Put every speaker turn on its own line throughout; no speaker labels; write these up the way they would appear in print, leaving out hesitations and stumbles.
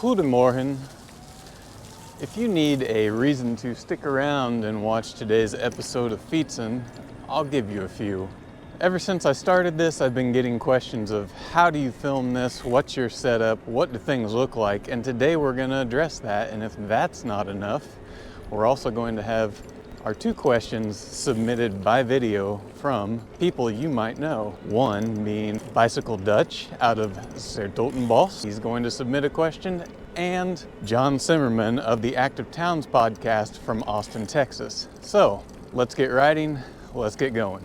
Goedemorgen. If you need a reason to stick around and watch today's episode of Fietsen, I'll give you a few. Ever since I started this, I've been getting questions of how do you film this, what's your setup, what do things look like, and today we're going to address that. And if that's not enough, we're also going to have our two questions submitted by video from people you might know. One being Bicycle Dutch out of 's He's going to submit a question, and John Zimmerman of the Active Towns podcast from Austin, Texas. So let's get riding, let's get going.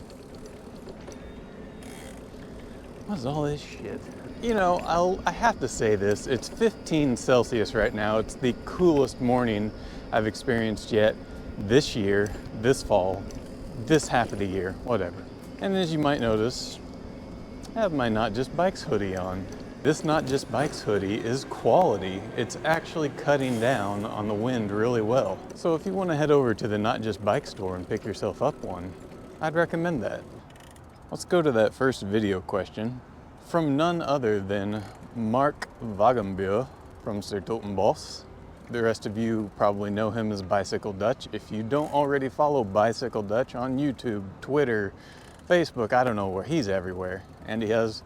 What's all this shit? You know, I have to say this, it's 15 Celsius right now. It's the coolest morning I've experienced yet this year, this fall, this half of the year, whatever. And as you might notice, I have my Not Just Bikes hoodie on. This Not Just Bikes hoodie is quality. It's actually cutting down on the wind really well. So if you want to head over to the Not Just Bike store and pick yourself up one, I'd recommend that. Let's go to that first video question from none other than Mark Wagenbuur from 's. The rest of you probably know him as Bicycle Dutch. If you don't already follow Bicycle Dutch on YouTube, Twitter, Facebook, I don't know where, he's everywhere. And he has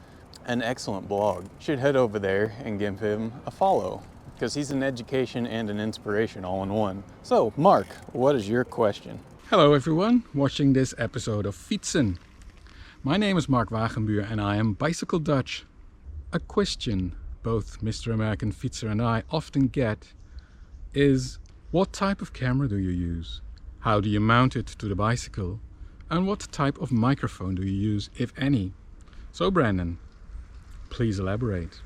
an excellent blog. You should head over there and give him a follow because he's an education and an inspiration all in one. So, Mark, what is your question?
Hello everyone watching this episode of Fietsen. My name is Mark Wagenbuur and I am Bicycle Dutch. A question both Mr. American Fietser and I often get is, what type of camera do you use? How do you mount it to the bicycle? And what type of microphone do you use, if any? So Brandon, please elaborate.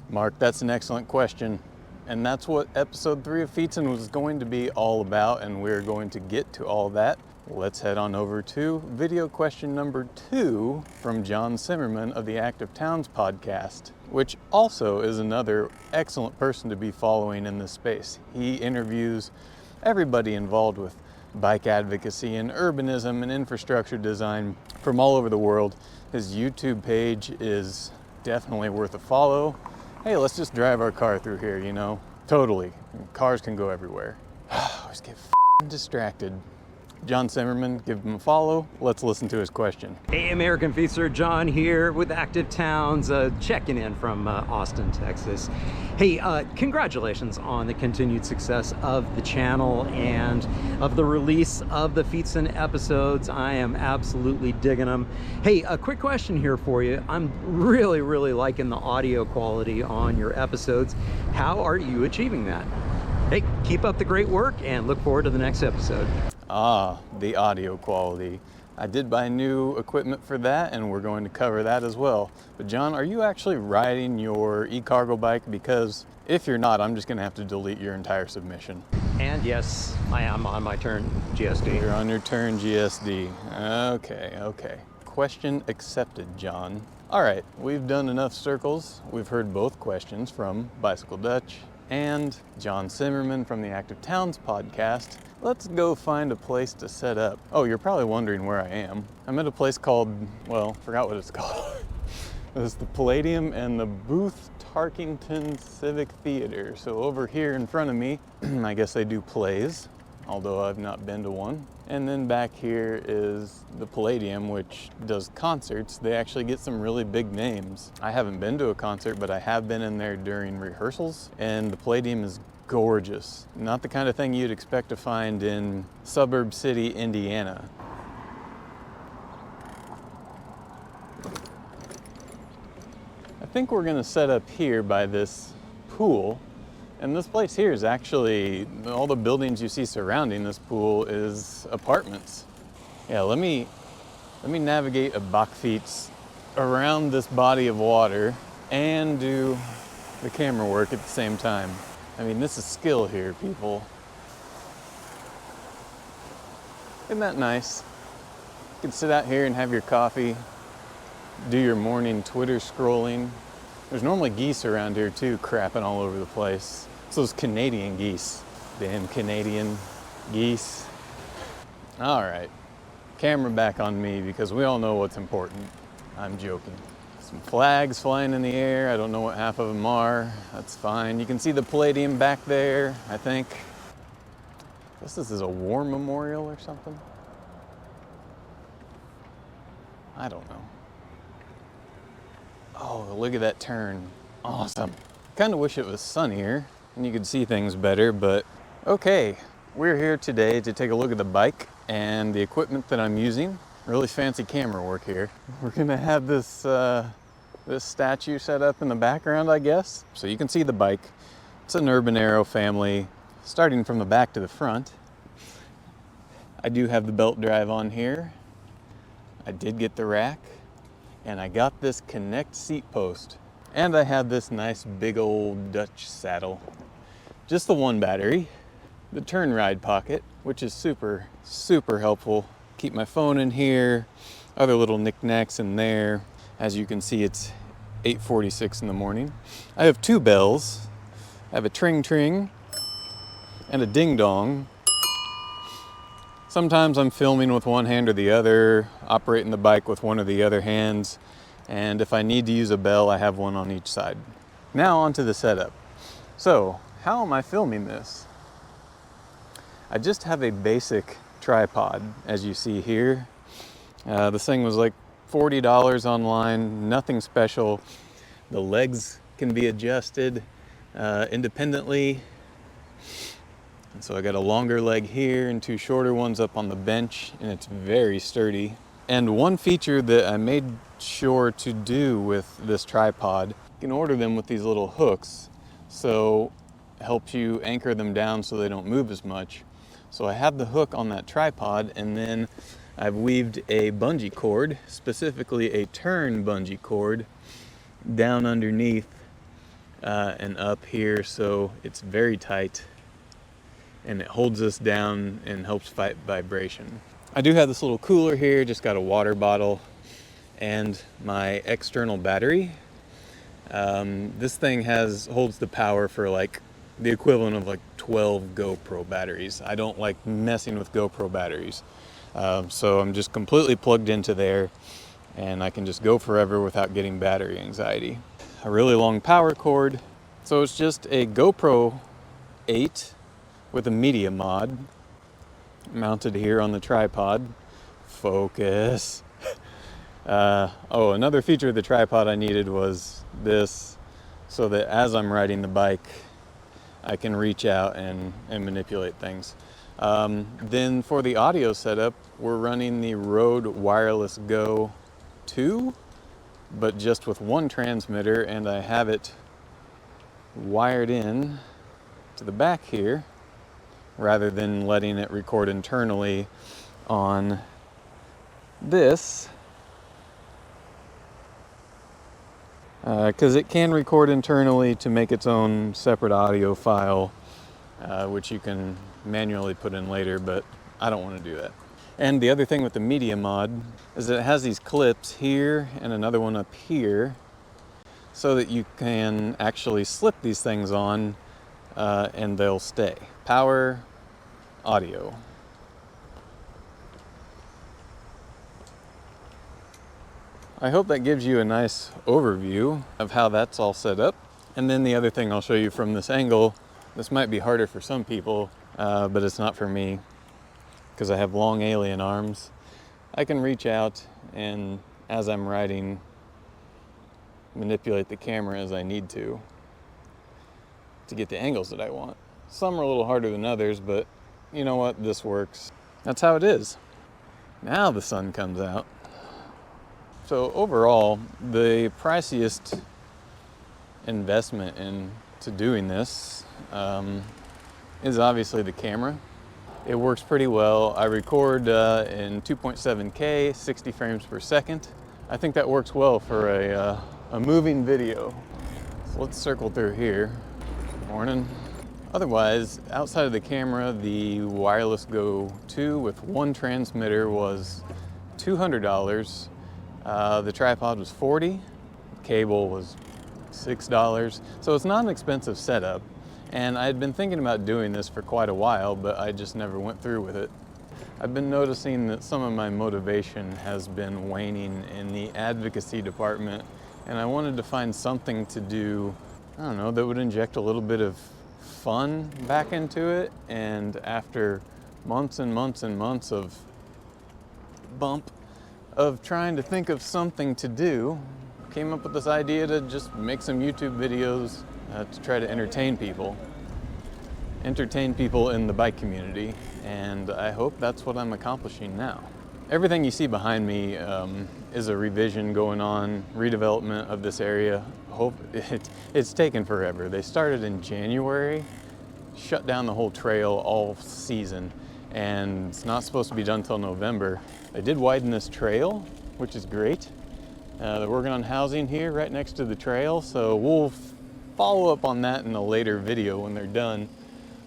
Mark, that's an excellent question. And that's what episode 3 of Fietsen was going to be all about, and we're going to get to all that. Let's head on over to video question number 2 from John Zimmerman of the Active Towns podcast, which also is another excellent person to be following in this space. He interviews everybody involved with bike advocacy and urbanism and infrastructure design from all over the world. His YouTube page is definitely worth a follow. Hey, let's just drive our car through here, you know? Totally. Cars can go everywhere. I always get distracted. John Zimmerman, give him a follow. Let's listen to his question.
Hey, American Fietser, John here with Active Towns, checking in from Austin, Texas. Hey, congratulations on the continued success of the channel and of the release of the Fietsen episodes. I am absolutely digging them. Hey, a quick question here for you. I'm really liking the audio quality on your episodes. How are you achieving that? Hey, keep up the great work and look forward to the next episode.
Ah, the audio quality. I did buy new equipment for that, and we're going to cover that as well. But John, are you actually riding your e-cargo bike? Because if you're not, I'm just going to have to delete your entire submission.
And yes, I am on my turn GSD.
You're on your turn GSD. Okay. Question accepted, John. All right, we've done enough circles. We've heard both questions from Bicycle Dutch and John Zimmerman from the Active Towns podcast. Let's go find a place to set up. Oh, you're probably wondering where I am. I'm at a place called, well, forgot what it's called. It's the Palladium and the Booth Tarkington Civic Theater. So over here in front of me, I guess they do plays, although I've not been to one. And then back here is the Palladium, which does concerts. They actually get some really big names. I haven't been to a concert, but I have been in there during rehearsals, and the Palladium is gorgeous. Not the kind of thing you'd expect to find in suburb city, Indiana. I think we're gonna set up here by this pool. And this place here is actually, all the buildings you see surrounding this pool is apartments. Yeah, let me navigate a bakfiets around this body of water and do the camera work at the same time. I mean, this is skill here, people. Isn't that nice? You can sit out here and have your coffee, do your morning Twitter scrolling. There's normally geese around here too, crapping all over the place. It's those Canadian geese. Damn Canadian geese. All right, camera back on me because we all know what's important. I'm joking. It's Some flags flying in the air. I don't know what half of them are. That's fine. You can see the Palladium back there, I think. I guess this is a war memorial or something. I don't know. Oh, look at that turn. Awesome. Kind of wish it was sunnier and you could see things better, but okay. We're here today to take a look at the bike and the equipment that I'm using. Really fancy camera work here. We're gonna have this this statue set up in the background, I guess. So you can see the bike. It's an Urban Aero family, starting from the back to the front. I do have the belt drive on here. I did get the rack, and I got this Connect seat post. And I have this nice big old Dutch saddle. Just the one battery. The turn ride pocket, which is super, super helpful. Keep my phone in here, other little knickknacks in there. As you can see, it's 8:46 in the morning. I have two bells. I have a tring tring and a ding dong. Sometimes I'm filming with one hand or the other, operating the bike with one or the other hands. And if I need to use a bell, I have one on each side. Now onto the setup. So, how am I filming this? I just have a basic tripod, as you see here. This thing was like $40 online, nothing special. The legs can be adjusted independently. And so I got a longer leg here and two shorter ones up on the bench, and it's very sturdy. And one feature that I made sure to do with this tripod, you can order them with these little hooks, so it helps you anchor them down so they don't move as much. So I have the hook on that tripod, and then I've weaved a bungee cord, specifically a turn bungee cord, down underneath and up here, so it's very tight and it holds us down and helps fight vibration. I do have this little cooler here, just got a water bottle and my external battery. This thing holds the power for like the equivalent of like 12 GoPro batteries. I don't like messing with GoPro batteries. So I'm just completely plugged into there and I can just go forever without getting battery anxiety. A really long power cord. So it's just a GoPro 8 with a media mod mounted here on the tripod. Focus. Oh, another feature of the tripod I needed was this, so that as I'm riding the bike, I can reach out and manipulate things. Then for the audio setup, we're running the Rode Wireless Go 2, but just with one transmitter, and I have it wired in to the back here, rather than letting it record internally on this. Because it can record internally to make its own separate audio file, which you can manually put in later, but I don't want to do that. And the other thing with the media mod is that it has these clips here and another one up here, so that you can actually slip these things on and they'll stay. Power, audio. I hope that gives you a nice overview of how that's all set up. And then the other thing I'll show you from this angle, this might be harder for some people, but it's not for me, because I have long alien arms. I can reach out and, as I'm riding, manipulate the camera as I need to get the angles that I want. Some are a little harder than others, but you know what? This works. That's how it is. Now the sun comes out. So overall, the priciest investment into doing this is obviously the camera. It works pretty well. I record in 2.7K, 60 frames per second. I think that works well for a moving video. So let's circle through here. Morning. Otherwise, outside of the camera, the Wireless Go 2 with one transmitter was $200. The tripod was $40, cable was $6. So it's not an expensive setup. And I had been thinking about doing this for quite a while, but I just never went through with it. I've been noticing that some of my motivation has been waning in the advocacy department and I wanted to find something to do, I don't know, that would inject a little bit of fun back into it. And after months and months and months of trying to think of something to do, came up with this idea to just make some YouTube videos to try to entertain people in the bike community, and I hope that's what I'm accomplishing now. Everything you see behind me is a revision going on, redevelopment of this area. It's taken forever. They started in January, shut down the whole trail all season, and it's not supposed to be done till November. They did widen this trail, which is great. They're working on housing here right next to the trail, so we'll follow up on that in a later video when they're done.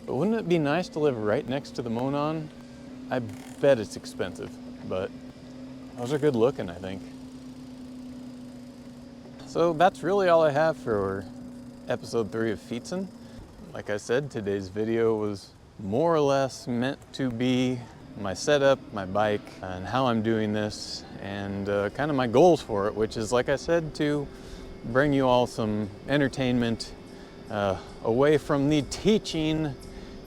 But wouldn't it be nice to live right next to the Monon? I bet it's expensive, but those are good looking, I think. So that's really all I have for episode 3 of Fietsen. Like I said, today's video was more or less meant to be my setup, my bike, and how I'm doing this, and kind of my goals for it, which is, like I said, to bring you all some entertainment away from the teaching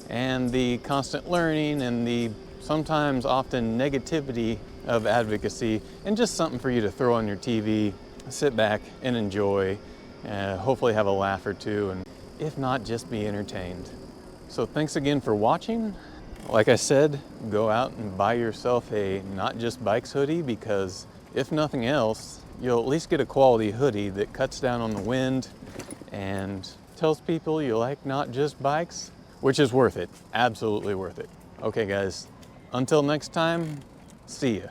and the constant learning and the sometimes often negativity of advocacy, and just something for you to throw on your TV, sit back and enjoy, hopefully have a laugh or two, and if not, just be entertained. So thanks again for watching. Like I said, go out and buy yourself a Not Just Bikes hoodie, because if nothing else, you'll at least get a quality hoodie that cuts down on the wind and tells people you like not just bikes, which is worth it, absolutely worth it. Okay guys, until next time, see ya.